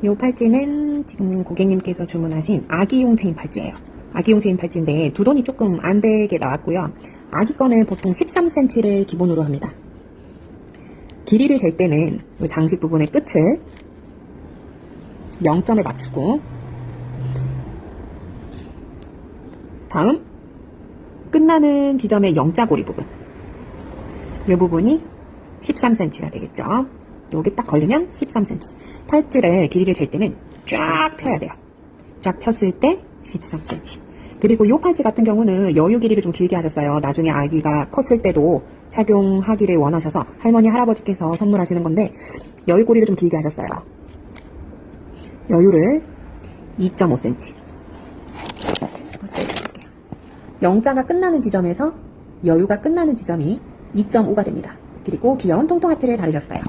이 팔찌는 지금 고객님께서 주문하신 아기용 체인 팔찌예요. 아기용 체인 팔찌인데 두 돈이 조금 안 되게 나왔고요. 아기 거는 보통 13cm를 기본으로 합니다. 길이를 잴 때는 이 장식 부분의 끝을 0점에 맞추고, 다음 끝나는 지점의 Y자고리 부분, 이 부분이 13cm가 되겠죠. 여기 딱 걸리면 13cm. 팔찌를 길이를 잴 때는 쫙 펴야 돼요. 쫙 폈을 때 13cm. 그리고 이 팔찌 같은 경우는 여유 길이를 좀 길게 하셨어요. 나중에 아기가 컸을 때도 착용하기를 원하셔서 할머니 할아버지께서 선물하시는 건데 여유 고리를 좀 길게 하셨어요. 여유를 2.5cm. 영자가 끝나는 지점에서 여유가 끝나는 지점이 2.5가 됩니다. 그리고 귀여운 통통 하트를 달으셨어요.